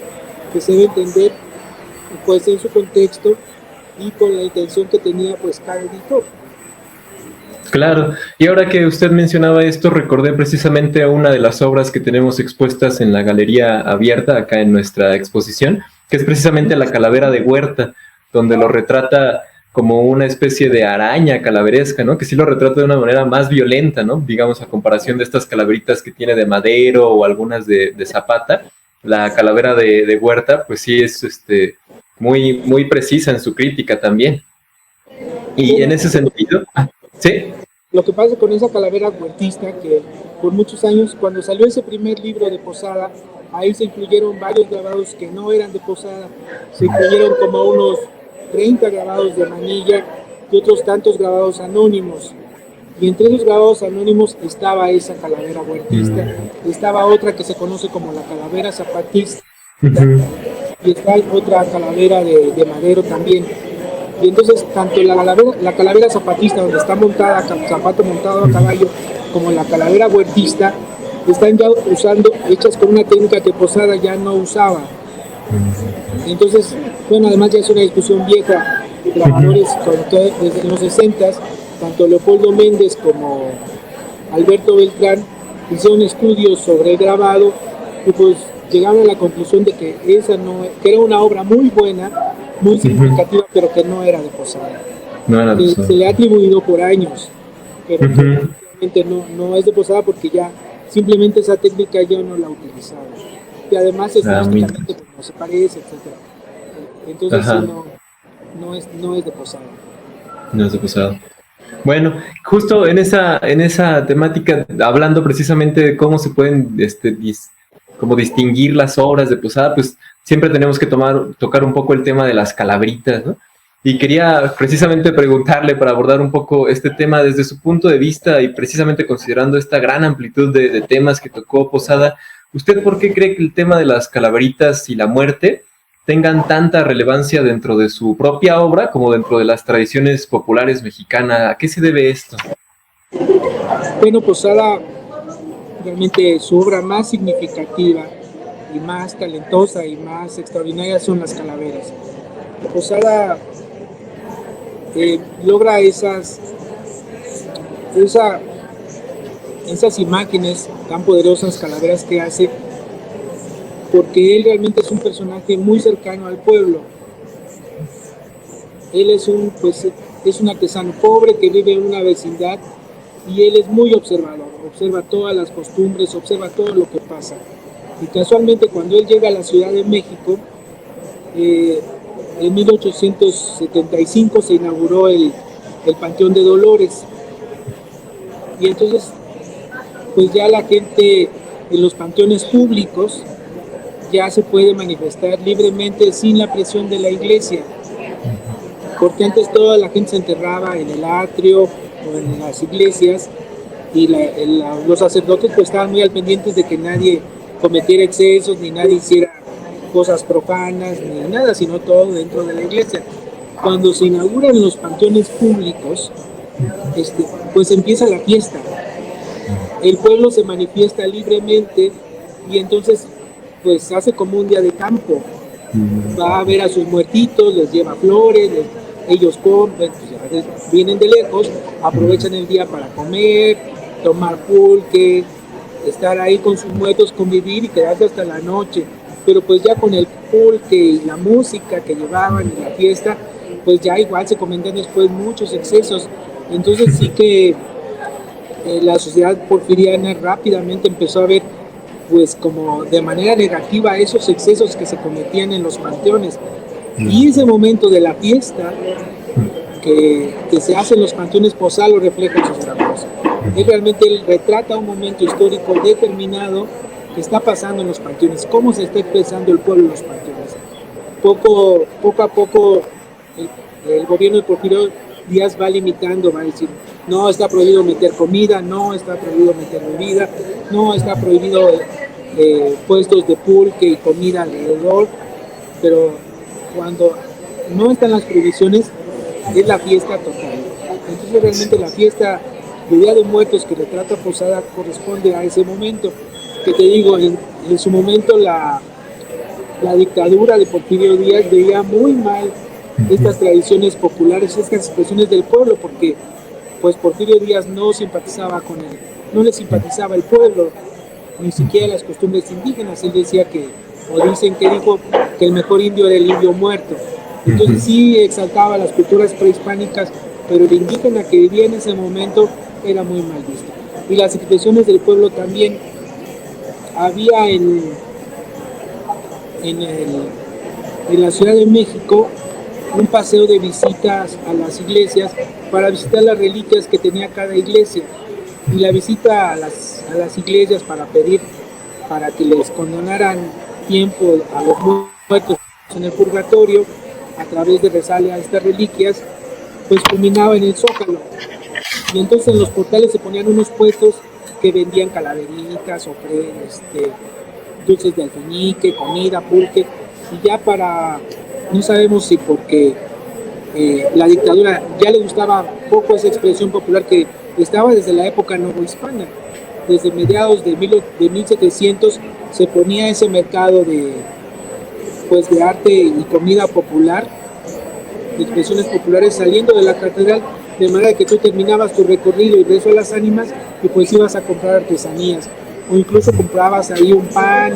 que se debe entender pues en su contexto y con la intención que tenía pues cada editor.
Claro, y ahora que usted mencionaba esto, recordé precisamente una de las obras que tenemos expuestas en la galería abierta acá en nuestra exposición, que es precisamente La Calavera de Huerta, donde lo retrata como una especie de araña calaveresca, ¿no? Que sí lo retrata de una manera más violenta, ¿no? Digamos, a comparación de estas calaveritas que tiene de madero o algunas de zapata, la calavera de Huerta, pues sí es muy, muy precisa en su crítica también. Y en ese sentido, ¿sí?
Lo que pasa con esa calavera huertista, que por muchos años, cuando salió ese primer libro de Posada, ahí se incluyeron varios grabados que no eran de Posada, se incluyeron como unos 30 grabados de Manilla y otros tantos grabados anónimos. Y entre esos grabados anónimos estaba esa calavera huertista, estaba otra que se conoce como la calavera zapatista, y está otra calavera de Madero también. Y entonces tanto la calavera zapatista, donde está montada, zapato montado a caballo, como la calavera huertista, están ya usando, hechas con una técnica que Posada ya no usaba. Entonces, bueno, además ya es una discusión vieja, grabadores desde los 60, tanto Leopoldo Méndez como Alberto Beltrán hicieron estudios sobre el grabado y pues llegaron a la conclusión de que que era una obra muy buena, muy significativa, pero que no era de Posada.
No era de Posada.
Se le ha atribuido por años, pero realmente no es de Posada porque ya simplemente esa técnica ya no la utilizaba. Y además estilísticamente no se parece, etc. Entonces sí, no es de Posada.
No es de Posada. Bueno, justo en esa temática, hablando precisamente de cómo se pueden como distinguir las obras de Posada, pues siempre tenemos que tocar un poco el tema de las calaveritas, ¿no? Y quería precisamente preguntarle para abordar un poco este tema desde su punto de vista y precisamente considerando esta gran amplitud de temas que tocó Posada, ¿usted por qué cree que el tema de las calaveritas y la muerte tengan tanta relevancia dentro de su propia obra como dentro de las tradiciones populares mexicanas? ¿A qué se debe esto?
Bueno, Posada, realmente su obra más significativa y más talentosa y más extraordinaria son las calaveras. Posada logra esas imágenes tan poderosas, calaveras que hace, porque él realmente es un personaje muy cercano al pueblo. Él es un artesano pobre que vive en una vecindad y él es muy observador, observa todas las costumbres, observa todo lo que pasa. Y casualmente cuando él llega a la Ciudad de México, en 1875 se inauguró el Panteón de Dolores. Y entonces, pues ya la gente en los panteones públicos ya se puede manifestar libremente sin la presión de la iglesia. Porque antes toda la gente se enterraba en el atrio o en las iglesias y los sacerdotes pues estaban muy al pendientes de que nadie cometiera excesos, ni nadie hiciera cosas profanas, ni nada, sino todo dentro de la iglesia. Cuando se inauguran los panteones públicos, pues empieza la fiesta. El pueblo se manifiesta libremente y entonces pues hace como un día de campo. Va a ver a sus muertitos, les lleva flores, ellos comen, pues, vienen de lejos, aprovechan el día para comer, tomar pulque, estar ahí con sus muertos, convivir y quedarse hasta la noche. Pero pues ya con el pulque y la música que llevaban en la fiesta, pues ya igual se cometían después muchos excesos. Entonces sí que la sociedad porfiriana rápidamente empezó a ver pues como de manera negativa esos excesos que se cometían en los panteones. Y ese momento de la fiesta que se hace en los panteones, Posada lo refleja en sus trabajos. Realmente él retrata un momento histórico determinado que está pasando en los panteones, cómo se está expresando el pueblo en los panteones. Poco a poco el gobierno de Porfirio Díaz va limitando, va a decir, no está prohibido meter comida, no está prohibido meter bebida, no está prohibido puestos de pulque y comida alrededor, pero cuando no están las prohibiciones, es la fiesta total. Entonces realmente la fiesta de Día de Muertos que retrata Posada corresponde a ese momento, que te digo, en su momento la dictadura de Porfirio Díaz veía muy mal estas tradiciones populares, estas expresiones del pueblo, porque pues Porfirio Díaz no simpatizaba con él, no le simpatizaba el pueblo, ni siquiera las costumbres indígenas. Él decía que, o dicen que dijo, que el mejor indio era el indio muerto. Entonces sí exaltaba las culturas prehispánicas, pero el indígena que vivía en ese momento era muy mal visto. Y las expresiones del pueblo también. Había en la Ciudad de México un paseo de visitas a las iglesias para visitar las reliquias que tenía cada iglesia, y la visita a las iglesias para pedir para que les condonaran tiempo a los muertos en el purgatorio a través de rezarle a estas reliquias, pues culminaba en el Zócalo. Y entonces en los portales se ponían unos puestos que vendían calaveritas, dulces de alfeñique, comida, pulque, y ya no sabemos si porque la dictadura ya le gustaba poco esa expresión popular que estaba desde la época novohispana, desde mediados de 1700 se ponía ese mercado de arte y comida popular, de expresiones populares saliendo de la catedral, de manera que tú terminabas tu recorrido y rezo a las ánimas y pues ibas a comprar artesanías, o incluso comprabas ahí un pan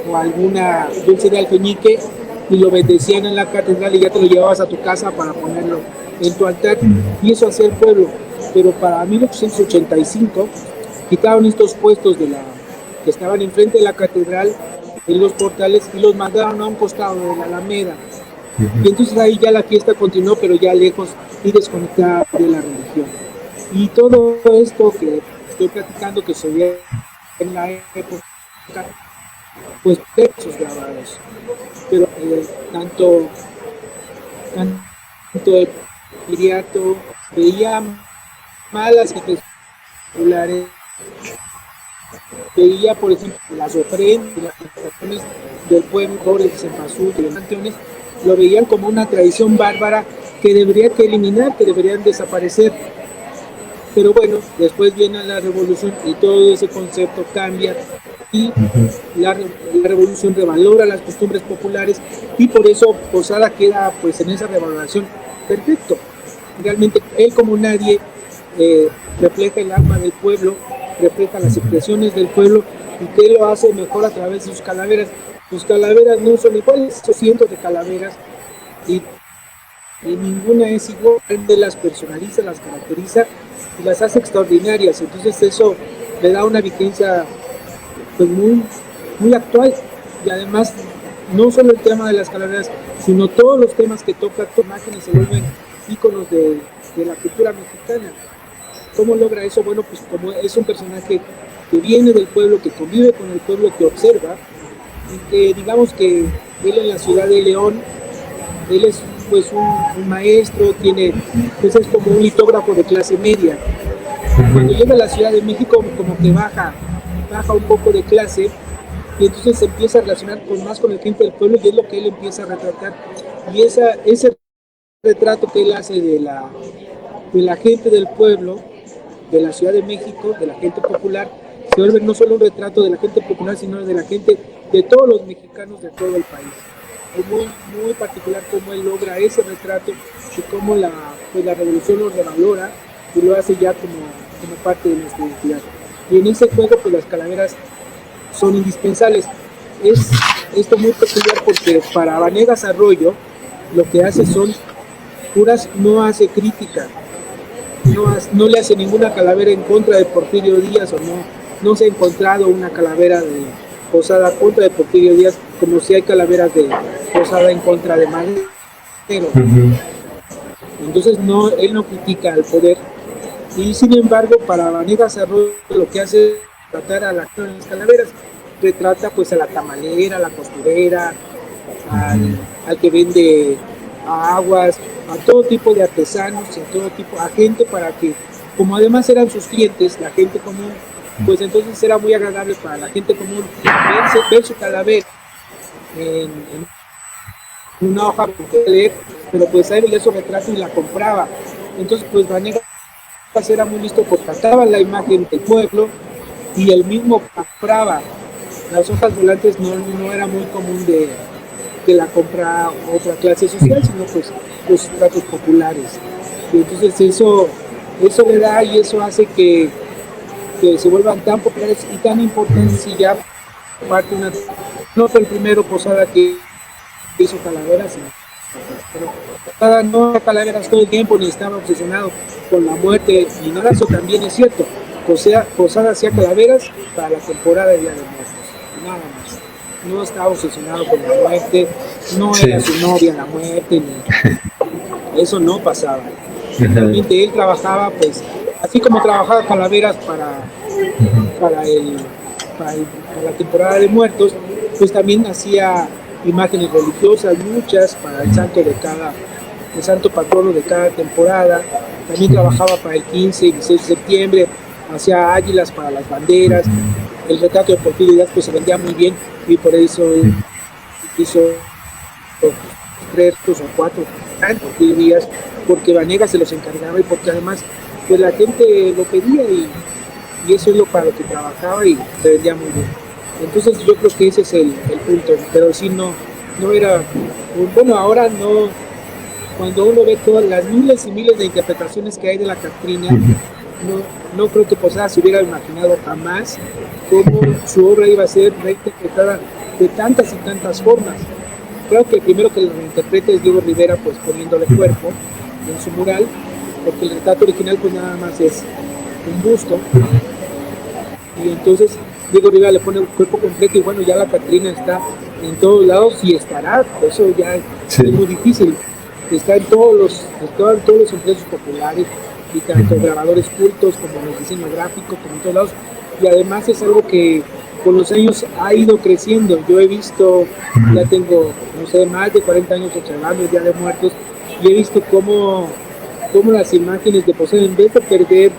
o alguna dulce de alfeñique y lo bendecían en la catedral y ya te lo llevabas a tu casa para ponerlo en tu altar, y eso hacía el pueblo. Pero para 1885 quitaron estos puestos que estaban enfrente de la catedral, en los portales, y los mandaron a un costado de la Alameda. Y entonces ahí ya la fiesta continuó, pero ya lejos y desconectada de la religión. Y todo esto que estoy platicando que se veía en la época, pues textos grabados. Pero tanto el Viriato veía malas expresiones populares, veía, por ejemplo, las ofrendas, las presentaciones del pueblo, pobres de cempasúchil, de los panteones, lo veían como una tradición bárbara que debería que eliminar, que deberían desaparecer. Pero bueno, después viene la revolución y todo ese concepto cambia, y la revolución revalora las costumbres populares, y por eso Posada queda pues en esa revaloración perfecto. Realmente él como nadie refleja el alma del pueblo, refleja las expresiones del pueblo, y que él lo hace mejor a través de sus calaveras. Sus calaveras no son iguales, son cientos de calaveras, y ninguna es igual. Él las personaliza, las caracteriza y las hace extraordinarias. Entonces eso le da una vigencia pues muy, muy actual. Y además no solo el tema de las calaveras, sino todos los temas que toca, imágenes se vuelven íconos de la cultura mexicana. ¿Cómo logra eso? Bueno, pues como es un personaje que viene del pueblo, que convive con el pueblo, que observa, y que digamos que él en la ciudad de León, él es pues un maestro, pues es como un litógrafo de clase media. Cuando llega a la Ciudad de México como que baja un poco de clase, y entonces se empieza a relacionar más con el gente del pueblo, y es lo que él empieza a retratar. Y ese retrato que él hace de la gente del pueblo, de la Ciudad de México, de la gente popular, se vuelve no solo un retrato de la gente popular, sino de la gente, de todos los mexicanos de todo el país. Es muy, muy particular cómo él logra ese retrato y cómo la revolución lo revalora y lo hace ya como parte de nuestra identidad. Y en ese juego pues las calaveras son indispensables. Es esto muy peculiar porque para Vanegas Arroyo lo que hace son puras, no hace crítica, no le hace ninguna calavera en contra de Porfirio Díaz, o no se ha encontrado una calavera de Posada contra de Porfirio Díaz, como si hay calaveras de Posada en contra de Madero. Entonces él no critica al poder, y sin embargo para Vanegas Arroyo lo que hace es tratar a las calaveras, retrata pues a la tamalera, a la costurera, al que vende aguas, a todo tipo de artesanos, a gente, para que, como además eran sus clientes, la gente común, pues entonces era muy agradable para la gente común ver su calavera en una hoja para leer, pero pues ahí veía su retrato y la compraba. Entonces pues Vanegas era muy listo porque trataba la imagen del pueblo y él mismo compraba. Las hojas volantes no era muy común de que la compra otra clase social, sino pues los estratos populares. Y entonces eso le da y eso hace que se vuelvan tan populares y tan importantes y ya parte una... No fue el primero Posada que hizo calaveras, pero Posada no hacía calaveras todo el tiempo ni estaba obsesionado con la muerte ni nada, eso también es cierto. Posada hacía calaveras para la temporada de Día de Muertos, nada más. No estaba obsesionado con la muerte, no era su novia la muerte, ni... eso no pasaba. Realmente él trabajaba, pues, así como trabajaba calaveras para la temporada de muertos, pues también hacía imágenes religiosas, muchas, para el santo patrono de cada temporada. También trabajaba para el 15 y 16 de septiembre, hacía águilas para las banderas. El retrato de Porfirio Díaz pues se vendía muy bien y por eso hizo 3 o 4 Porfirio Díaz, porque Vanegas se los encargaba y porque además pues la gente lo pedía y eso es lo para lo que trabajaba y se vendía muy bien. Entonces yo creo que ese es el punto, pero sí no era, bueno, ahora no, cuando uno ve todas las miles y miles de interpretaciones que hay de la Catrina, no creo que Posada se hubiera imaginado jamás cómo su obra iba a ser reinterpretada de tantas y tantas formas. Creo que el primero que la reinterpreta es Diego Rivera, pues poniéndole cuerpo en su mural, porque el retrato original pues nada más es un busto, y entonces Diego Rivera le pone el cuerpo completo y bueno, ya la Catrina está en todos lados y estará, eso ya es muy difícil, está en todos los empresarios populares y tanto grabadores cultos como en el diseño gráfico, como en todos lados, y además es algo que con los años ha ido creciendo. Yo he visto, ya tengo, no sé, más de 40 años observando el Día de Muertos y he visto cómo las imágenes de Posada, en vez de perder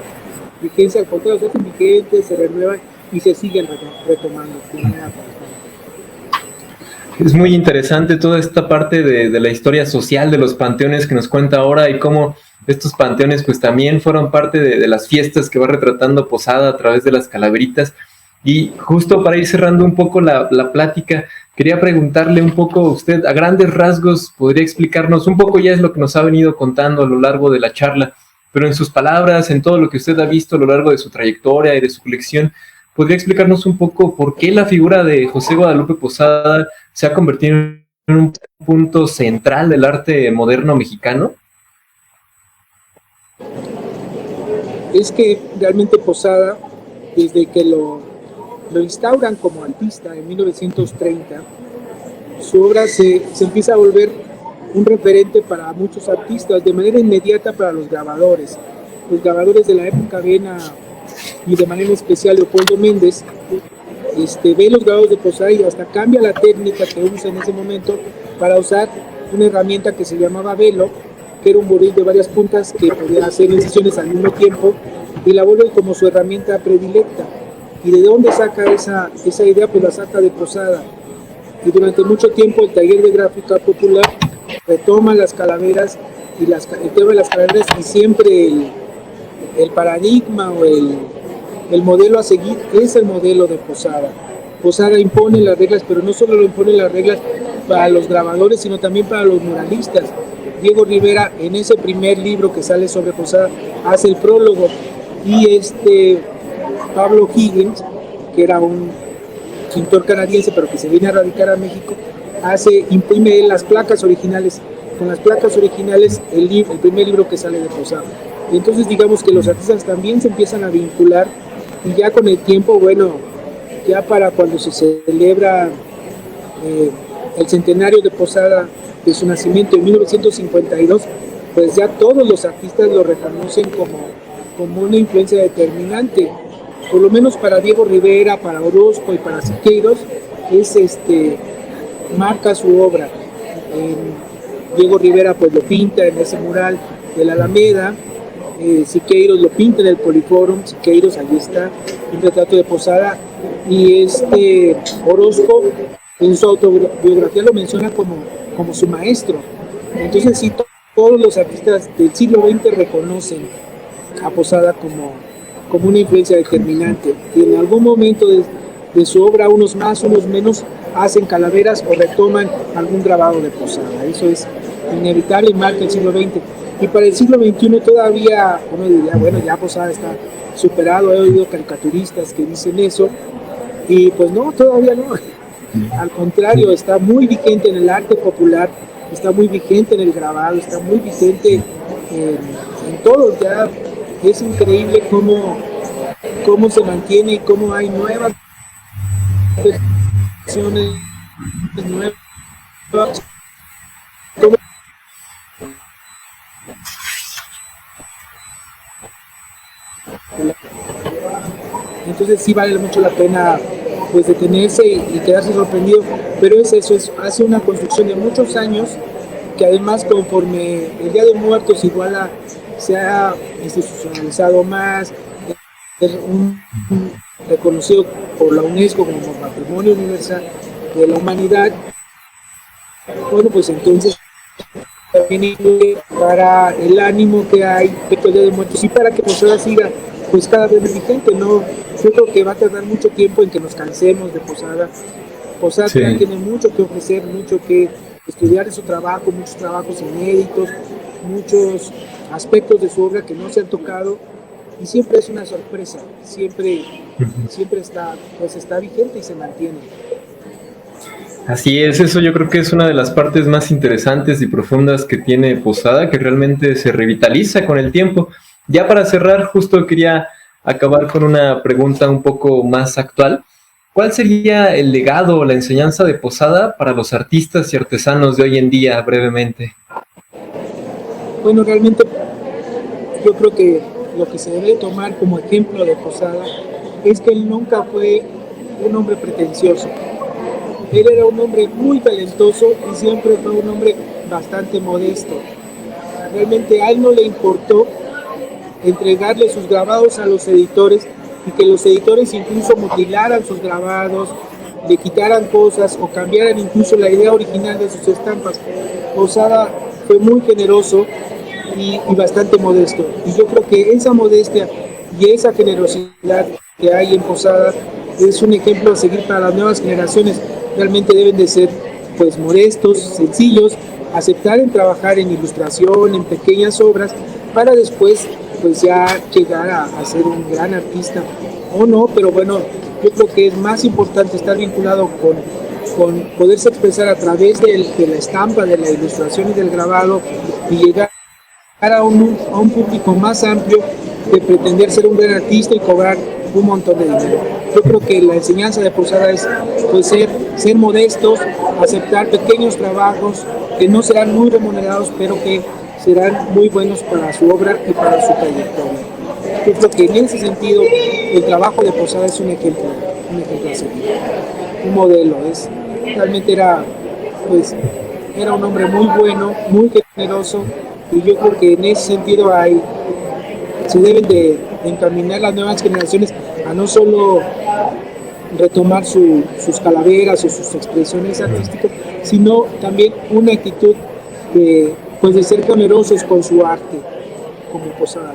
vigencia, al contrario, se hacen vigentes, se renuevan y se siguen retomando de manera constante.
Es muy interesante toda esta parte de la historia social de los panteones que nos cuenta ahora y cómo estos panteones pues también fueron parte de las fiestas que va retratando Posada a través de las calaveritas. Y justo para ir cerrando un poco la plática, quería preguntarle un poco a usted, a grandes rasgos, podría explicarnos un poco, ya es lo que nos ha venido contando a lo largo de la charla, pero en sus palabras, en todo lo que usted ha visto a lo largo de su trayectoria y de su colección, ¿podría explicarnos un poco por qué la figura de José Guadalupe Posada se ha convertido en un punto central del arte moderno mexicano?
Es que realmente Posada, desde que lo instauran como artista en 1930, su obra se empieza a volver un referente para muchos artistas, de manera inmediata para los grabadores. Los grabadores de la época ven y de manera especial Leopoldo Méndez, ve los grabados de Posada y hasta cambia la técnica que usa en ese momento para usar una herramienta que se llamaba velo, que era un buril de varias puntas que podía hacer incisiones al mismo tiempo, y la vuelve como su herramienta predilecta. ¿Y de dónde saca esa idea? Pues la saca de Posada. Y durante mucho tiempo el taller de gráfica popular retoma las calaveras y el tema de las calaveras, y siempre el paradigma o el modelo a seguir es el modelo de Posada. Posada impone las reglas, pero no solo lo impone las reglas para los grabadores, sino también para los muralistas. Diego Rivera, en ese primer libro que sale sobre Posada, hace el prólogo, y Pablo Higgins, que era un pintor canadiense pero que se viene a radicar a México, imprime las placas originales, con las placas originales el primer libro que sale de Posada. Entonces digamos que los artistas también se empiezan a vincular, y ya con el tiempo, bueno, ya para cuando se celebra el centenario de Posada, de su nacimiento en 1952, pues ya todos los artistas lo reconocen como una influencia determinante. Por lo menos para Diego Rivera, para Orozco y para Siqueiros, marca su obra. Diego Rivera pues lo pinta en ese mural de la Alameda, Siqueiros lo pinta en el Poliforum, Siqueiros, ahí está, un retrato de Posada, y Orozco en su autobiografía lo menciona como como su maestro. Entonces sí, todos los artistas del siglo XX reconocen a Posada como una influencia determinante. Y en algún momento de su obra, unos más, unos menos, hacen calaveras o retoman algún grabado de Posada. Eso es inevitable y marca el siglo XX. Y para el siglo XXI todavía uno diría, bueno, ya Posada está superado. He oído caricaturistas que dicen eso, y pues no, todavía no. Al contrario, está muy vigente en el arte popular, está muy vigente en el grabado, está muy vigente en todo. Ya es increíble cómo se mantiene y cómo hay nuevas versiones, nuevas. Entonces sí vale mucho la pena pues detenerse y quedarse sorprendido, pero es eso, hace una construcción de muchos años que además conforme el Día de Muertos igual se ha institucionalizado más, es reconocido por la UNESCO como Patrimonio Universal de la Humanidad. Bueno, pues entonces también para el ánimo que hay respecto al Día de Muertos y para que Posada siga pues cada vez más vigente. No, yo creo que va a tardar mucho tiempo en que nos cansemos de Posada. Posada sí tiene mucho que ofrecer, mucho que estudiar de su trabajo, muchos trabajos inéditos, muchos aspectos de su obra que no se han tocado, y siempre es una sorpresa, siempre está vigente y se mantiene.
Así es, eso yo creo que es una de las partes más interesantes y profundas que tiene Posada, que realmente se revitaliza con el tiempo. Ya para cerrar, justo quería acabar con una pregunta un poco más actual. ¿Cuál sería el legado o la enseñanza de Posada para los artistas y artesanos de hoy en día, brevemente?
Bueno, realmente yo creo que lo que se debe tomar como ejemplo de Posada es que él nunca fue un hombre pretencioso. Él era un hombre muy talentoso y siempre fue un hombre bastante modesto. Realmente a él no le importó entregarle sus grabados a los editores y que los editores incluso mutilaran sus grabados, le quitaran cosas o cambiaran incluso la idea original de sus estampas. Posada fue muy generoso y bastante modesto. Y yo creo que esa modestia y esa generosidad que hay en Posada es un ejemplo a seguir para las nuevas generaciones. Realmente deben de ser pues modestos, sencillos, aceptar en trabajar en ilustración, en pequeñas obras, para después pues ya llegar a ser un gran artista o no, pero bueno, yo creo que es más importante estar vinculado con poderse expresar a través de la estampa, de la ilustración y del grabado, y llegar a un público más amplio de pretender ser un gran artista y cobrar un montón de dinero. Yo creo que la enseñanza de Posada es pues, ser modestos, aceptar pequeños trabajos que no serán muy remunerados, pero que serán muy buenos para su obra y para su trayectoria. Yo creo que en ese sentido el trabajo de Posada es un ejemplo a seguir, un modelo. Realmente era un hombre muy bueno, muy generoso, y yo creo que en ese sentido se deben de encaminar las nuevas generaciones a no solo retomar sus calaveras o sus expresiones artísticas, sino también una actitud de ser generosos con su arte, como Posada.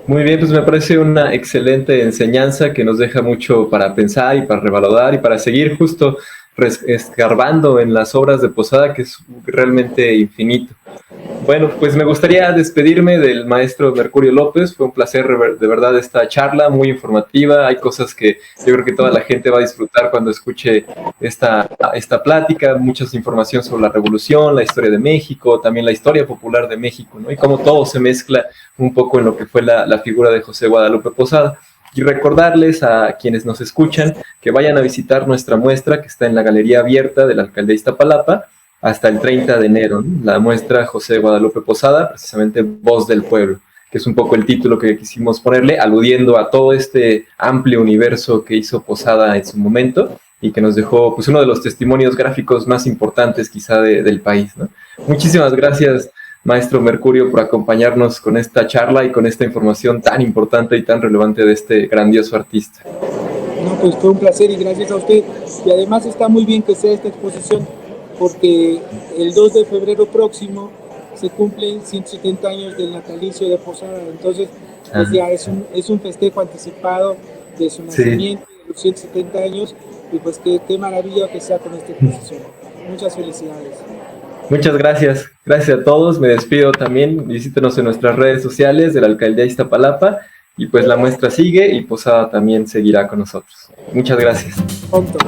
Muy bien, pues me parece una excelente enseñanza que nos deja mucho para pensar y para revalorar y para seguir justo escarbando en las obras de Posada, que es realmente infinito. Bueno, pues me gustaría despedirme del maestro Mercurio López. Fue un placer de verdad esta charla, muy informativa. Hay cosas que yo creo que toda la gente va a disfrutar cuando escuche esta plática. Mucha información sobre la Revolución, la historia de México, también la historia popular de México, ¿no? Y cómo todo se mezcla un poco en lo que fue la figura de José Guadalupe Posada. Y recordarles a quienes nos escuchan que vayan a visitar nuestra muestra que está en la Galería Abierta de la Alcaldía de Iztapalapa hasta el 30 de enero, ¿no? La muestra José Guadalupe Posada, precisamente Voz del Pueblo, que es un poco el título que quisimos ponerle, aludiendo a todo este amplio universo que hizo Posada en su momento y que nos dejó pues uno de los testimonios gráficos más importantes quizá del país, ¿no? Muchísimas gracias, maestro Mercurio, por acompañarnos con esta charla y con esta información tan importante y tan relevante de este grandioso artista.
No, pues fue un placer y gracias a usted. Y además está muy bien que sea esta exposición porque el 2 de febrero próximo se cumplen 170 años del natalicio de Posada. Entonces, pues ya es un festejo anticipado de su nacimiento, de los 170 años, y pues qué maravilla que sea con esta exposición. Muchas felicidades.
Muchas gracias. Gracias a todos. Me despido también. Visítenos en nuestras redes sociales de la Alcaldía de Iztapalapa. Y pues la muestra sigue y Posada también seguirá con nosotros. Muchas gracias.
Pronto.